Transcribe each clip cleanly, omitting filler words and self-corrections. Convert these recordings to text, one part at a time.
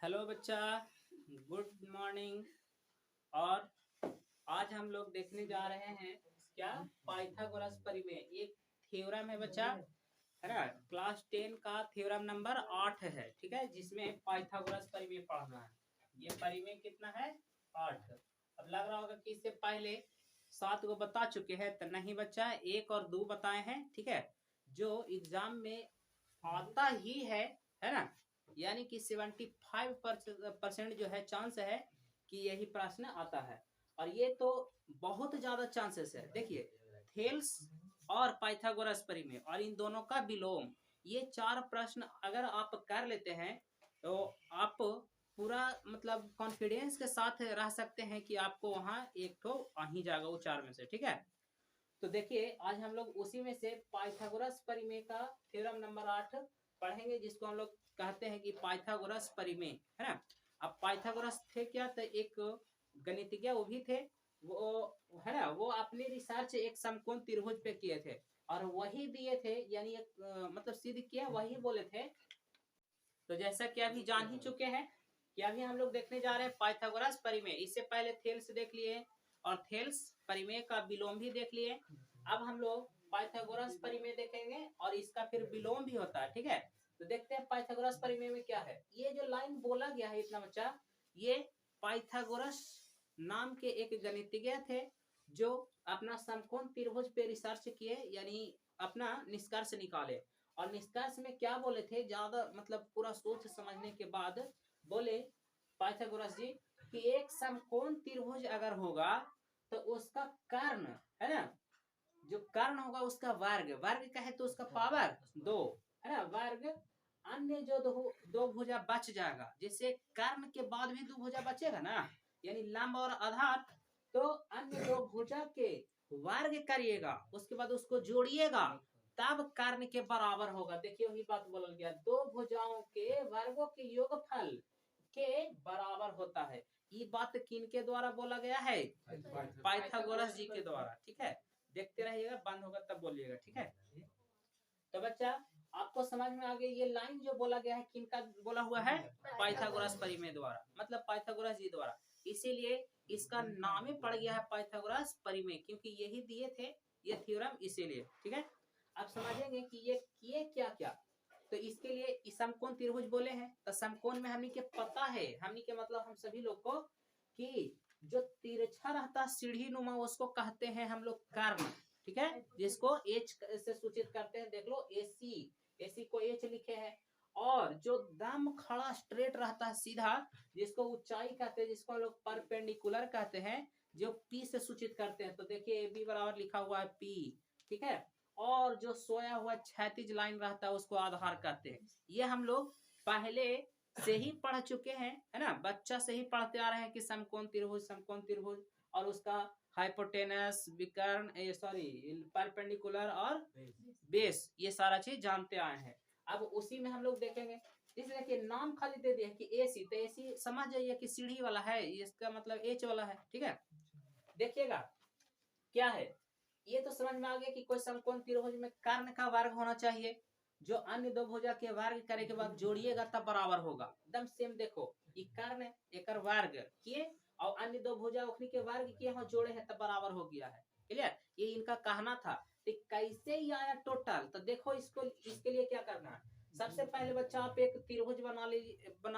Hello बच्चा, good morning. और आज हम लोग देखने जा रहे हैं क्या, पाइथागोरस परिमेय। एक थ्योरम है बच्चा, है ना। क्लास 10 का थ्योरम नंबर 8 है, ठीक है, जिसमें पाइथागोरस परिमेय पढ़ना है। ये परिमेय कितना है? 8। अब लग रहा होगा कि इससे पहले 7 को बता चुके हैं, तो नहीं बच्चा, 1 और 2 बताए हैं, ठीक है, जो एग्जाम में आता ही है ना। यानी कि 75% जो है चांस है कि यही प्रश्न आता है। और ये तो बहुत ज्यादा चांसेस है। देखिए, थेल्स और पाइथागोरस परिमेय और इन दोनों का विलोम, ये 4 प्रश्न अगर आप कर लेते हैं तो आप पूरा मतलब कॉन्फिडेंस के साथ रह सकते हैं कि आपको वहां एक तो आ ही जाएगा वो 4 में से, ठीक है। तो देखिए, आज हम लोग उसी में से पाइथागोरस परिमेय का थ्योरम नंबर 8 पढ़ेंगे, जिसको हम लोग कहते हैं कि पाइथागोरस परिमेय, है ना। अब पाइथागोरस थे क्या, तो एक गणितज्ञ वो भी थे, वो है ना, वो अपनी रिसर्च एक समकोण त्रिभुज पे किए थे और वही दिए थे, यानी एक मतलब सिद्ध किया वही बोले थे। तो जैसा कि अभी जान ही चुके हैं कि अभी हम लोग देखने जा रहे हैं पाइथागोरस परिमेय। इससे पहले थेल्स देख लिए और थेल्स परिमेय का विलोम भी देख लिए। अब हम लोग पाइथागोरस परिमेय देखेंगे और इसका फिर विलोम भी होता है, ठीक है। तो देखते हैं पाइथागोरस परिमेय में क्या है। ये जो लाइन बोला गया है इतना बच्चा, ये पाइथागोरस नाम के एक गणितज्ञ थे जो अपना समकोण त्रिभुज पे रिसर्च किए, यानी अपना निष्कर्ष निकाले। और निष्कर्ष में क्या बोले थे, ज्यादा मतलब पूरा सोच समझने के बाद बोले पाइथागोरस जी कि एक समकोण त्रिभुज अगर होगा तो उसका कर्ण, है ना, जो कर्ण होगा उसका वर्ग, वर्ग कहे तो उसका पावर 2, है ना, वर्ग अन्य जो दो भुजा बच जाएगा, जिससे कर्ण के बाद भी 2 भुजा बचेगा ना, यानी लंब और आधार। तो अन्य 2 भुजा के वर्ग करिएगा, उसके बाद उसको जोड़िएगा, तब कर्ण के बराबर होगा। देखिए, वही बात बोला गया, 2 भुजाओं के वर्गों के योगफल के बराबर होता है। ये बात किन के द्वारा बोला गया है? पाइथागोरस जी के द्वारा, ठीक है। देखते रहिएगा, बंद होगा तब बोलिएगा, ठीक है। तो बच्चा, आपको समझ में आ गया ये लाइन जो बोला गया है किनका बोला हुआ है? पाइथागोरस परिमेय द्वारा, मतलब पाइथागोरस जी द्वारा। इसीलिए इसका नाम ही पड़ गया है पाइथागोरस परिमेय, क्योंकि यही दिए थे ये थ्योरम, इसीलिए, ठीक है। अब समझेंगे कि ये किए क्या क्या। तो इसके लिए समकोण त्रिभुज बोले हैं, तो समकोण में हमनी के पता है, हमनी के मतलब हम सभी लोग को, कि जो तिरछा रहता सीढ़ी नुमा उसको कहते हैं हम लोग कर्ण, ठीक है, जिसको एच से सूचित करते हैं। देख लो, एसी, एसी को एच लिखे हैं। और जो दम खड़ा स्ट्रेट रहता है सीधा, जिसको ऊंचाई कहते हैं, जिसको हम लोग परपेंडिकुलर कहते हैं, जो पी से सूचित करते हैं। तो देखिए, ए बी बराबर लिखा हुआ है पी, ठीक है। और जो सोया हुआ क्षैतिज लाइन रहता है उसको आधार कहते हैं। ये हम लोग पहले से ही पढ़ चुके हैं, है ना, बच्चा से ही पढ़ते आ रहे हैं कि समकोण त्रिभुज, समकोण त्रिभुज और उसका हाइपोटेनस, विकर्ण, सॉरी, परपेंडिकुलर और बेस, ये सारा चीज जानते आए हैं। अब उसी में हम लोग देखेंगे। इसलिए कि नाम खाली दे दिया कि एसी, तो एसी समझ जाइए कि सीढ़ी वाला है, इसका मतलब एच वाला है, ठीक है। देखिएगा क्या है, ये तो समझ में आ गया कि कोई समकोण त्रिभुज में कर्ण का वर्ग होना चाहिए, जो अन्य 2 भुजा के वर्ग करे के बाद जोड़िएगा तब बराबर होगा। एकदम सेम, देखो, ये कर्ण एक वर्ग किए और अन्य 2 भुजा उखनी के वर्ग किए हैं, जोड़े हैं तब बराबर हो गया है। क्लियर, ये इनका कहना था। तो कैसे ही आया टोटल, तो देखो इसको, इसके लिए क्या करना है। सबसे पहले बच्चा आप एक त्रिभुज बना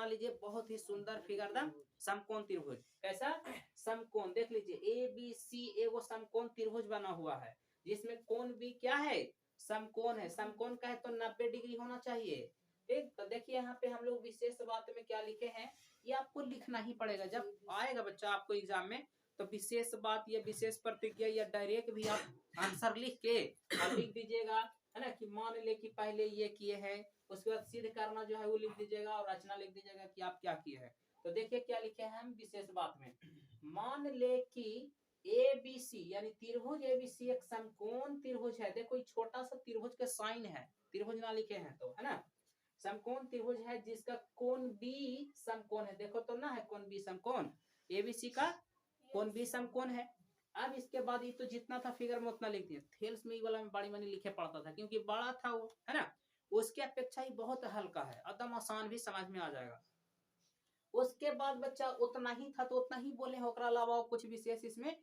लीजिए, बहुत ही सुंदर फिगर दम समकोण त्रिभुज। कैसा समकोण, देख लीजिए, ए बी सी एगो समकोण त्रिभुज बना हुआ है, जिसमें कोण भी क्या है? समकोण है। समकोण का है तो 90 डिग्री होना चाहिए, ठीक। तो देखिए, यहाँ पे हम लोग विशेष बात में क्या लिखे हैं, ये आपको लिखना ही पड़ेगा जब आएगा बच्चा आपको एग्जाम में। तो विशेष बात, ये विशेष प्रतिज्ञा, या डायरेक्ट भी आप आंसर लिख के और लिख दीजिएगा, है ना, कि मान ले कि पहले ये किए हैं, उसके बाद सिद्ध करना जो है वो लिख दीजिएगा और रचना लिख दीजिएगा कि आप क्या किए हैं। तो देखिए क्या लिखे हैं हम विशेष बात में, मान ले कि ए बी सी, यानी त्रिभुज एबीसी एक समकोण त्रिभुज है। देखो, छोटा सा त्रिभुज का साइन है, त्रिभुज ना लिखे हैं तो, है ना। समकोण त्रिभुज है जिसका कोण बी समकोण है। देखो तो ना है कोण बी समकोण, एबीसी का कोण बी समकोण है। अब इसके बाद ये तो जितना था फिगर में उतना लिख दिया। थेल्स में वाला में बड़ी मनी लिखे पड़ता था, क्योंकि बड़ा था वो, है ना। उसके अपेक्षा ही बहुत हल्का है, एकदम आसान भी समझ में आ जाएगा। उसके बाद बच्चा उतना ही था तो उतना ही बोले, ओकरा अलावा कुछ विशेष इसमें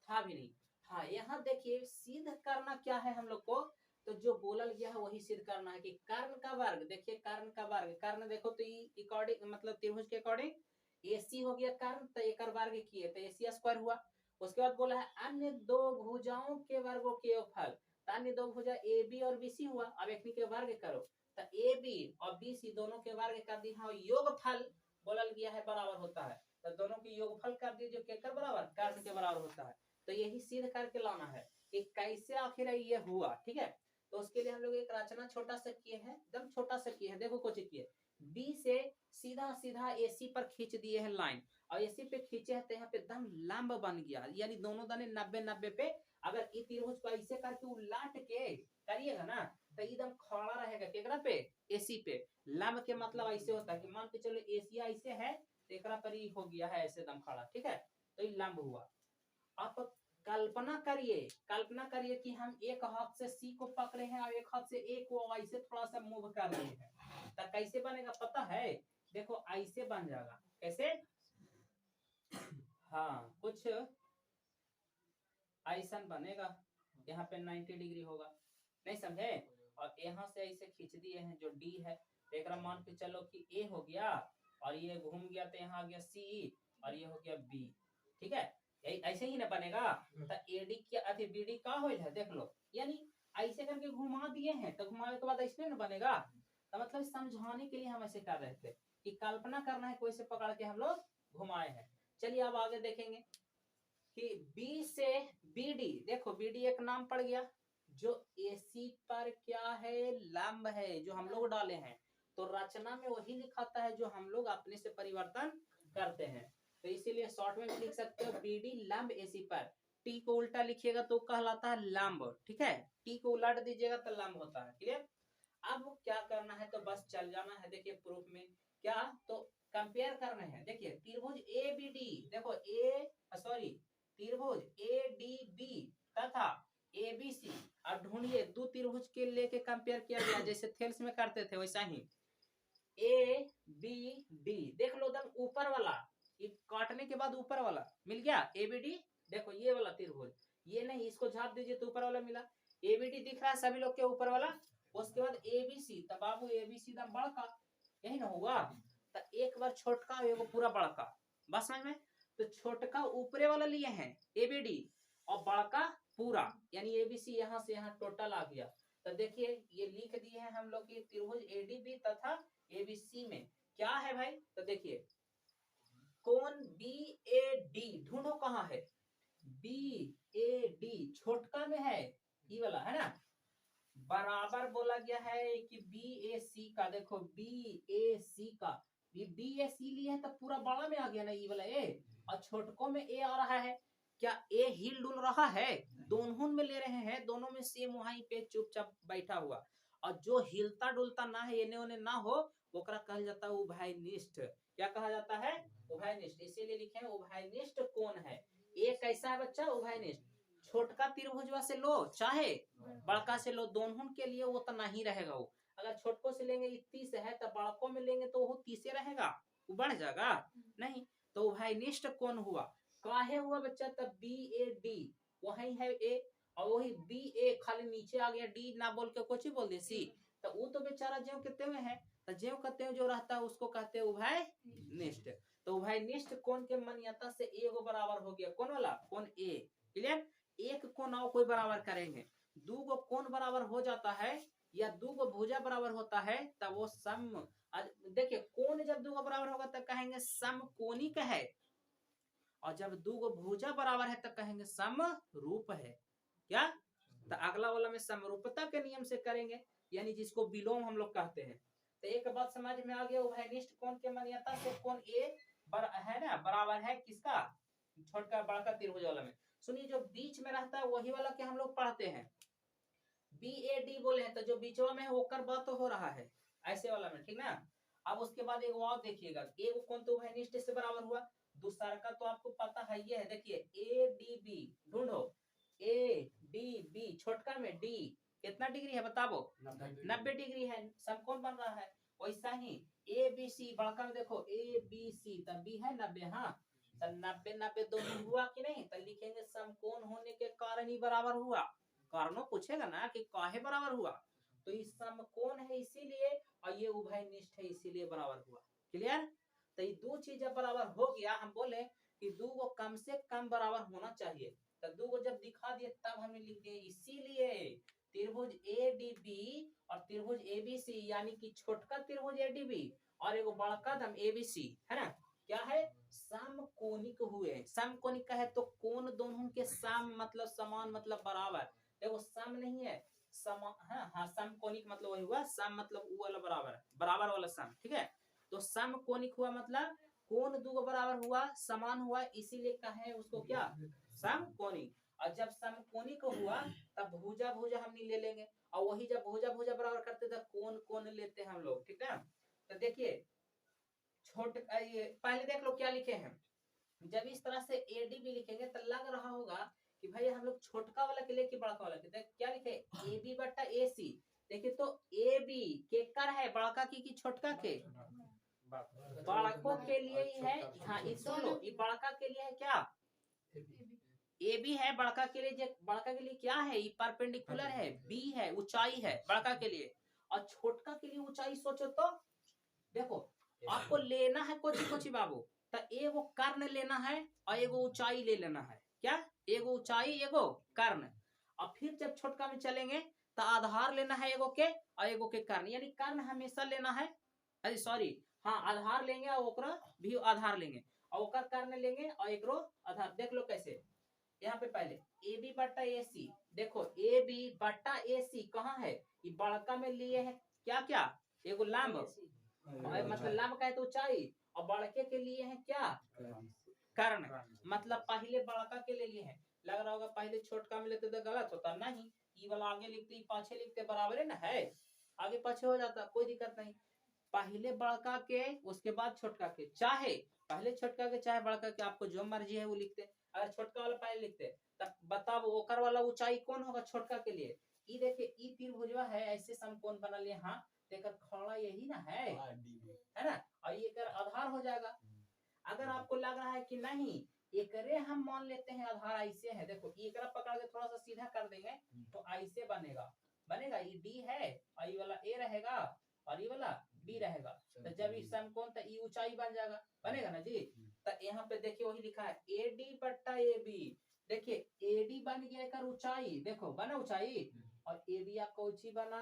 था भी नहीं। हाँ, यहाँ देखिए सिद्ध करना क्या है हम लोग को, तो जो बोलल गया है वही सिद्ध करना है कि कर्ण का वर्ग, देखिए कर्ण का वर्ग, कर्ण देखो तो अकॉर्डिंग मतलब त्रिभुज के अकॉर्डिंग एसी हो गया कर्ण, तो एक वर्ग किए तो एसी स्क्वायर हुआ। उसके बाद बोला है अन्य दो भुजाओं के वर्गों के योगफल, अन्य दो भुजा ए बी और बीसी हुआ। अब एक के वर्ग करो तो ए बी और बी सी दोनों के वर्ग कर दिया, योगफल बोलल गया है बराबर होता है, तो दोनों के योगफल कर दिए जो केकर बराबर, कर्ण के बराबर होता है। तो यही सिद्ध करके लाना है कि कैसे आखिर ये हुआ। ठीक है, तो उसके लिए हम लोग एक रचना छोटा सा किए हैं, एकदम छोटा सा किए हैं। देखो कुछ किए, बी से सीधा सीधा एसी पर खींच दिए हैं लाइन, और एसी पे खींचे हैं तो यहाँ पे एकदम लंब बन गया, यानी दोनों दाने 90-90 पे। अगर इस त्रिभुज को ऐसे करके उलट के करिएगा ना तो एकदम खड़ा रहेगा, केकरा पे, एसी पे। लंब के मतलब ऐसे होता है कि मान के चलो एशिया ऐसे है तो एकरा पर ही हो गया है ऐसे एकदम खड़ा। ठीक है, तो ये लंब हुआ। आप कल्पना करिए कि हम एक हाथ से सी को पकड़े हैं और एक हाथ से ए को ऐसे थोड़ा सा मूव कर रहे हैं, तो कैसे बनेगा पता है, देखो ऐसे बन जाएगा, कैसे, हाँ कुछ ऐसा बनेगा, यहाँ पे 90 डिग्री होगा, नहीं समझे। और यहाँ से ऐसे खींच दिए हैं जो डी है, तो एक मान के चलो कि ए हो गया और ये घूम गया तो यहाँ आ गया सी और ये हो गया बी। ठीक है, ऐसे ही ना बनेगा। तो एडी क्या अति बीडी का हो है देख लो, यानी ऐसे करके घुमा दिए हैं तो घुमाने के बाद ऐसे ना बनेगा। तो मतलब समझाने के लिए हम ऐसे कर रहे थे कि कल्पना करना है कोई से पकड़ के हम लोग घुमाए हैं। चलिए अब आगे देखेंगे कि बी से बीडी, देखो बीडी एक नाम पड़ गया जो एसी पर क्या है, लंब है, जो हम लोग डाले हैं। तो रचना में वही लिखाता है जो हम लोग अपने से परिवर्तन करते हैं, तो इसीलिए शॉर्ट में भी लिख सकते हो बीडी लंब एसी पर। टी को उल्टा लिखिएगा तो कहलाता है लंब। ठीक है, टी को उलट दीजिएगा तो लंब होता है। क्लियर। अब क्या करना है तो बस चल जाना है, देखिए प्रूफ में क्या, तो कंपेयर करना है। देखिए त्रिभुज ए बी डी, देखो त्रिभुज ए डी बी तथा ए बी सी, अब ढूंढिए दो त्रिभुज के लेके कंपेयर किया गया जैसे थेल्स में करते थे वैसा ही। ए बी डी देख लो एकदम ऊपर वाला, ये काटने के बाद ऊपर वाला मिल गया ए बी डी। देखो ये वाला त्रिभुज, ये नहीं, इसको झाप दीजिए तो ऊपर वाला मिला, ए बी डी दिख रहा है सभी लोग के ऊपर वाला। उसके बाद ए बी सी, तब बाबू ए बी सी दम बड़का, यही ना हुआ। तो एक बार छोटका एगो पूरा बड़का, बस समझ में। तो छोटका ऊपरे वाला लिए हैं ए बी डी और बड़का पूरा, यानी ए बी सी यहाँ से यहाँ टोटल आ गया। तो देखिए ये लिख दिए हैं हम लोग की त्रिभुज ए डी बी तथा एबीसी में क्या है भाई, तो देखिए कोण बी ए डी ढूंढो कहाँ है, बी ए डी छोटका में है, ये वाला है ना, बराबर बोला गया है कि बी ए सी का, देखो बी ए सी का, ये बी ए सी लिया है तो पूरा बड़ा में आ गया ना ये वाला ए, और छोटकों में ए आ रहा है। क्या ए हिल डुल रहा है, दोनों में ले रहे हैं, दोनों में सेम वहीं पे चुपचाप बैठा हुआ। और जो हिलता डुलता ना है, एने ओने ना हो, ओकरा कहल जाता है उभयनिष्ठ। क्या कहा जाता है, उभयनिष्ठ। इसीलिए लिखे उभयनिष्ठ कौन है, एक कैसा है बच्चा, उभयनिष्ठ। छोटका त्रिभुजवा से लो चाहे बड़का से लो, दोनों के लिए वो उतना ही रहेगा। वो अगर छोटकों से लेंगे 30 है तो बड़कों में लेंगे तो वो 30 रहेगा, वो बढ़ जाएगा नहीं। तो उभयनिष्ठ कौन हुआ, काहे हुआ बच्चा, तब बी ए डी वही है ए, और वही बी ए खाली नीचे आ गया, डी ना बोल के कुछ ही बोल दे सी, तो वो तो बेचारा ज्यों कहते हुए है, तो ज्यों कहते हुए जो रहता है उसको कहते हैं उभयनिष्ठ। तो उभयनिष्ठ कोण के मान्यता से ए को बराबर हो गया कौन वाला, कौन ए। क्लियर। एक कोण और कोई बराबर करेंगे, दो को कोण बराबर हो जाता है या दो को भुजा बराबर होता है तब वो सम, देखिए कोण जब दो को बराबर होगा तब कहेंगे समकोणिक है, और जब दो को भुजा बराबर है तब कहेंगे समरूप है। क्या, तो अगला वाला में समरूपता के नियम से करेंगे, यानी जिसको विलोम हम लोग कहते हैं। तो एक बात समझ में आ गया, उभयनिष्ठ कोण के मान्यता से कोण ए है ना बराबर है किसका, छोटका बड़का त्रिभुज वाला में। सुनिए जो बीच में रहता है वही वाला के हम लोग पढ़ते हैं, बी ए डी बोले हैं तो जो बीचवा में है वो कर बात तो हो रहा है ऐसे वाला में, ठीक ना। अब उसके बाद एक और देखिएगा, एक कौन तो उभयनिष्ठ से बराबर हुआ, दूसरा का तो आपको पता है ये है, देखिए ए डी बी ढूंढो, ए डी बी छोटका में डी कितना डिग्री है बताओ, 90 डिग्री है, समकोण बन रहा है। वैसा ही ए बी सी बड़का में देखो ए बी सी तब बी है 90 हाँ तो 90 90 दोनों हुआ कि नहीं तो लिखेंगे समकोण होने के कारण ही बराबर हुआ। कारणों पूछेगा ना कि काहे बराबर हुआ तो ये समकोण है इसीलिए और ये उभयनिष्ठ है इसीलिए बराबर हुआ। क्लियर। तो ये दो चीज जब बराबर हो गया हम बोले कि दो को कम से कम बराबर होना चाहिए तो दो को जब दिखा दिए तब हमने लिख दिया इसीलिए त्रिभुज एडीबी और त्रिभुज एबीसी यानी कि छोटका त्रिभुज एडीबी और एगो बड़का दम एबीसी है ना क्या है समकोणिक हुए। समकोणिक का है तो कोण दोनों के सम मतलब समान मतलब बराबर देखो सम नहीं है सम हाँ हाँ समकोणिक मतलब वही हुआ सम मतलब वो वाला बराबर बराबर वाला सम ठीक है। तो समकोणिक हुआ मतलब कोण दो बराबर हुआ समान हुआ इसीलिए कहे उसको क्या समकोणिक। और जब समकोणिक हुआ तब भुजा भुजा हम ले लेंगे और वही जब भुजा भुजा बराबर करते तब कोण कोण लेते हैं हम लोग ठीक है। तो देखिए छोटे पहले देख लो क्या लिखे हैं जब इस तरह से एडीबी लिखेंगे तो लग रहा होगा कि भाई हम लोग छोटका वाला के लिए कि बड़का वाला के देख क्या लिखे ए बी बट्टा ए सी देखिए तो ए बी के कर है बड़का की छोटका के बड़कों के लिए ही है हाँ इस सुन लो ये बड़का के लिए है क्या ए बी है बड़का के लिए बड़का के लिए क्या है ये परपेंडिकुलर है बी है ऊंचाई है बड़का के लिए और छोटका के लिए ऊंचाई सोचो तो देखो आपको लेना है कोची कोची बाबू तो एगो कर्ण लेना है और एगो ऊंचाई ले लेना है क्या एगो ऊंचाई एगो कर्ण और फिर जब छोटका में चलेंगे तो आधार लेना है एगो के और एगो के कर्ण यानी कर्ण हमेशा लेना है अरे सॉरी हाँ आधार लेंगे और ओकरा भी आधार लेंगे और ओकर कर्ण लेंगे और एकरो आधार देख लो कैसे यहाँ पे पहले ए बी बट्टा ए सी देखो ए बी बट्टा ए सी कहाँ है ये बड़का में लिए है क्या क्या एगो लंब मतलब लंब का है तो ऊंचाई और बड़के के लिए है क्या कर्ण मतलब पहले बड़का के लिए है लग रहा होगा पहले छोटका में लेते तो गलत होता नहीं ये वाला आगे लिखते पाछे लिखते बराबर है ना है आगे पाछे हो जाता कोई दिक्कत नहीं पहले बड़का के उसके बाद छोटका के चाहे पहले छोटका के चाहे बड़का के आपको जो मर्जी है वो लिखते अगर छोटका वाला पहले लिखते तब बताओ ओकर वाला ऊंचाई कौन होगा छोटका के लिए ई देखिए ई त्रिभुजवा है ऐसे समकोण बना लिए हाँ तेकर खड़ा यही ना है ना और ये कर आधार हो जाएगा। अगर आपको लग रहा है कि नहीं एकरे हम मान लेते हैं आधार ऐसे है देखो एकरा पकड़ के थोड़ा सा सीधा कर देंगे तो ऐसे बनेगा बनेगा ये डी है और ये वाला ए रहेगा और ये वाला बी रहेगा तो जब इस समकोण तो ये ऊंचाई बन जाएगा बनेगा ना जी। तो यहाँ पे देखिए वही लिखा है ए डी बट्टा ए बी देखिए ए डी बन गया कर ऊंचाई देखो बना ऊंचाई और ए बी आपका ऊंची बना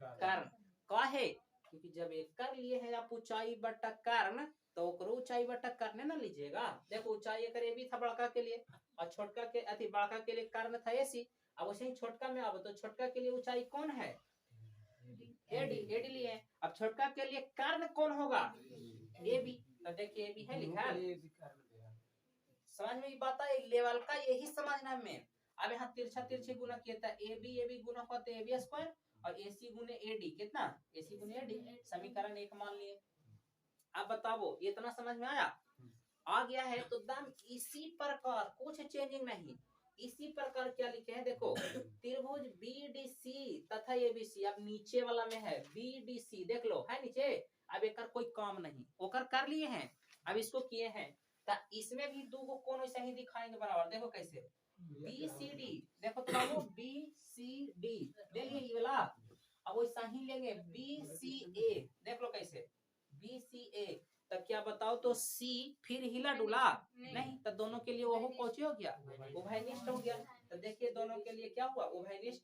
कर्ण काहे क्योंकि जब एक कर लिए है आप ऊंचाई बट्टा कर्ण तो ऊंचाई बट्टा करने ना लीजिएगा देखो ऊंचाई कर ए बी था बड़का के लिए और छोटका के अति बड़का के लिए कर्ण था एसी अब वैसे ही छोटका में अब तो छोटका के लिए ऊंचाई कौन है एडी एडी लिए अब छोटका के लिए कर्ण कौन होगा ए बी तो देखिए ए बी है लिखा समझ में बात है लेवल का यही समझना में अब यहाँ तिरछा तिरछी गुना किया था ए बी गुना होता है ए बी स्क्वायर और ए सी गुने ए डी कितना ए सी गुने ए डी समीकरण एक मान लिए। अब बताओ ये इतना समझ में आया आ गया है तो दम इसी प्रकार कुछ चेंजिंग नहीं इसी प्रकार क्या लिखे हैं देखो त्रिभुज BDC तथा ABC अब नीचे वाला में है BDC देख लो है नीचे अब एक कोई काम नहीं ओकर कर लिए हैं अब इसको किए हैं तो इसमें भी दो को कौन वैसा ही दिखाएंगे बराबर देखो कैसे BCD देखो तो वो BCD ले लिए ये वाला अब वैसा ही लेंगे BCA देख लो कैसे BCA तो क्या बताओ तो सी फिर हिला डुला नहीं तो दोनों के लिए वो पहुंचे हो गया उभयनिष्ठ हो गया तो देखिए दोनों के लिए क्या हुआ उभयनिष्ठ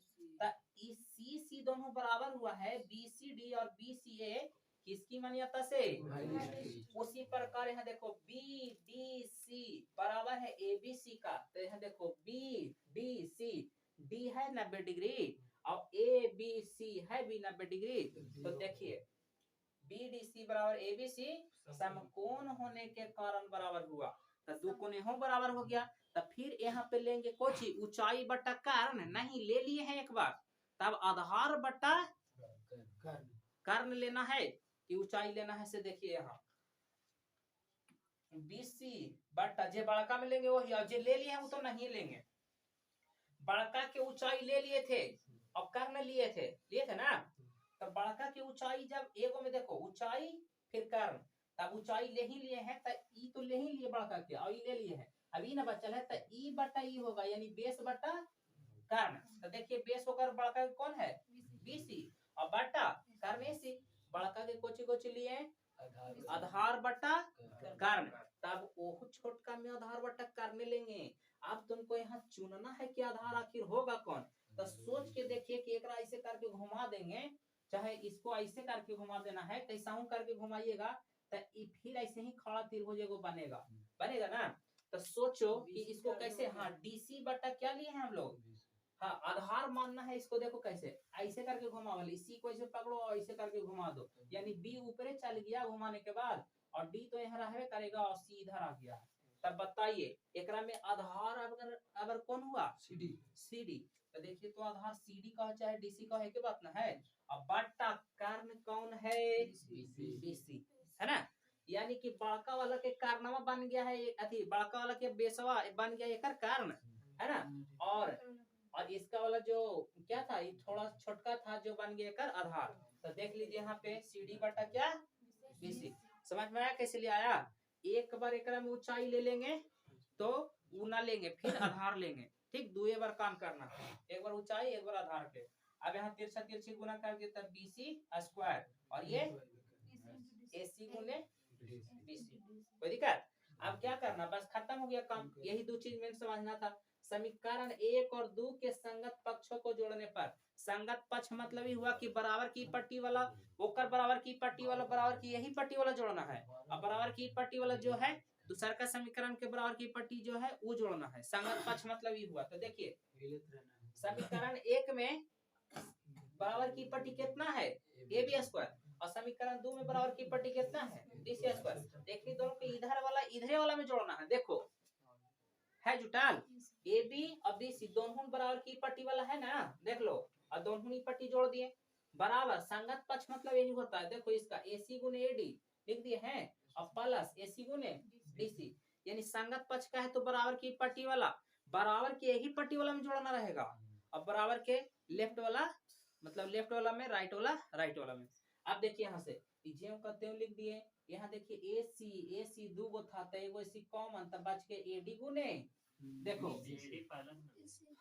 सी सी दोनों बराबर हुआ है BCD और BCA किसकी मान्यता से उसी प्रकार यहाँ देखो BDC बराबर है ABC का तो यहाँ देखो BDC D है 90 डिग्री और ABC है भी 90 डिग्री तो देखिए BDC बराबर ABC समकोण होने के कारण बराबर हुआ तो दो कोने हो बराबर हो गया तो फिर यहाँ पे लेंगे कोची ऊंचाई बट्टा कर्ण नहीं ले लिए हैं एक बार तब आधार बट्टा कर्ण लेना है कि ऊंचाई लेना है से देखिए यहाँ BC बट्टा जे बड़का में लेंगे वही और जे ले लिए हैं वो तो नहीं लेंगे बड़का के ऊंचाई ले लिए थे और कर्ण लिए थे ना तो बड़का की ऊंचाई जब एगो में देखो ऊंचाई फिर कर्ण, तब ऊंचाई ले ही लिए हैं तो ई तो ले ही लिए बड़का के और ई ले लिए हैं, अब ई ना बचल है तो ई बटा ई होगा यानी बेस बटा कर्ण। तो देखिए बेस होकर बड़का के कौन है बीसी और बटा कर्ण एसी, बड़का के कोची कोची लिए आधार बटा कर्ण, तब वो छोटका में आधार बटा कर्ण लेंगे। अब तुमको यहाँ चुनना है कि आधार आखिर होगा कौन, तो सोच के देखिए कि एक ऐसे करके घुमा देंगे, चाहे इसको ऐसे करके घुमा देना है, कैसा हूं करके घुमाइएगा तो फिर ऐसे ही खड़ा त्रिभुज एगो बनेगा, बनेगा ना। तो सोचो कि इसको कैसे, हाँ डीसी बटा क्या लिए हैं हम लोग, हाँ आधार मानना है इसको, देखो कैसे ऐसे करके घुमाओ, इसी को ऐसे पकड़ो और ऐसे करके घुमा दो, यानी बी ऊपरे चल गया घुमाने के बाद और डी तो यहाँ रहवे करेगा और सी इधर आ गया। तब बताइए एकरा में आधार अगर कौन हुआ सीडी, तो देखिए तो आधार सीडी का चाहे डीसी का है, के बात ना है। अब बटा कर्ण कौन है बीसी, है ना, यानी कि बड़का वाला के कारणवा बन गया है अथी, बड़का वाला के बेसवा बन गया एक कारण, है ना, और इसका वाला जो क्या था ये थोड़ा छोटका था जो बन गया कर आधार। तो देख लीजिए यहाँ पे सीडी बटा क्या बीसी, समझ में आया कैसे ले आया। एक बार एक में ऊंचाई ले लेंगे तो ऊना लेंगे फिर आधार लेंगे, ठीक, दुए बार काम करना, एक बार ऊंचाई एक बार आधार के। अब यहाँ तिरछा तिरछी गुना कर दिया तब बीसी स्क्वायर और ये एसी गुने बीसी, कोई दिक्कत। अब क्या करना, बस खत्म हो गया काम, यही दो चीज में समझना था। समीकरण 1 और 2 के संगत पक्षों को जोड़ने पर, संगत पक्ष मतलब ही हुआ कि बराबर की पट्टी वाला ओकर बराबर की पट्टी वाला बराबर की यही पट्टी वाला जोड़ना है, अब बराबर की पट्टी वाला जो है दूसरा का समीकरण के बराबर की पट्टी जो है वो जोड़ना है, संगत पक्ष मतलब ये हुआ। तो देखिए समीकरण 1 में बराबर की पट्टी कितना है ए बी स्क्वायर और समीकरण 2 में बराबर की पट्टी कितना है डी सी स्क्वायर। देखिए दोनों के इधर वाला इधरे वाला में जोड़ना है, देखो है जुटाल ए बी और बी सी दोनों बराबर की पट्टी वाला है ना, देख लो और दोनों ही पट्टी जोड़ दिए बराबर। संगत पक्ष मतलब यही होता है, देखो इसका एसी गुने एडी लिख दिए हैं और प्लस एसी गुने डीसी, यानी संगत पक्ष का है तो बराबर की पट्टी वाला बराबर की यही पट्टी वाला में जोड़ना रहेगा और बराबर के लेफ्ट वाला मतलब लेफ्ट वाला में राइट वाला में। अब देखिए यहाँ से ज्यों का त्यों लिख दिए, यहाँ देखिए एसी दो गो था तो एगो एसी कॉमन तब बच के एडी गुने, देखो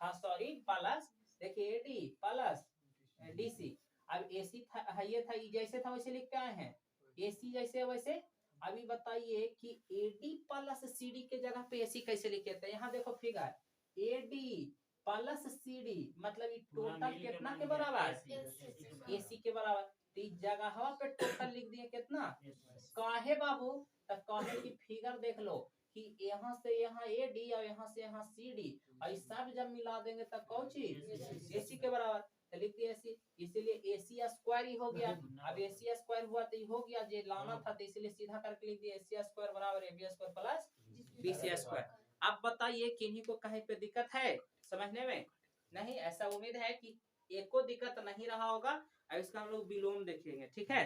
हाँ सॉरी प्लस, देखिए एडी प्लस डीसी। अब एसी था ये था जैसे था वैसे लिख के आए हैं, एसी जैसे वैसे। अभी बताइए कि एडी प्लस सीडी के जगह पे एसी कैसे लिखे थे, यहाँ देखो फिगर एडी प्लस सीडी मतलब ये टोटल कितना के बराबर एसी के बराबर, तो इस जगह पे टोटल लिख दिए कितना, काहे बाबू, तब काहे की फिगर देख लो कि यहाँ से यहाँ एडी और यहाँ से यहाँ सीडी और सब जब मिला देंगे तब कौन चीज एसी के बराबर, तो लिख दिया एसी, इसीलिए एसी स्क्वायर ही हो गया। अब एसी स्क्वायर हुआ तो हो गया जो लाना था, तो इसलिए सीधा करके लिख दिया एसी स्क्वायर बराबर A B square plus BC square. अब बताइए किन्हीं को कहीं पे दिक्कत है समझने में, नहीं, ऐसा उम्मीद है कि एको दिक्कत नहीं रहा होगा। अब इसका हम लोग विलोम देखेंगे, ठीक है।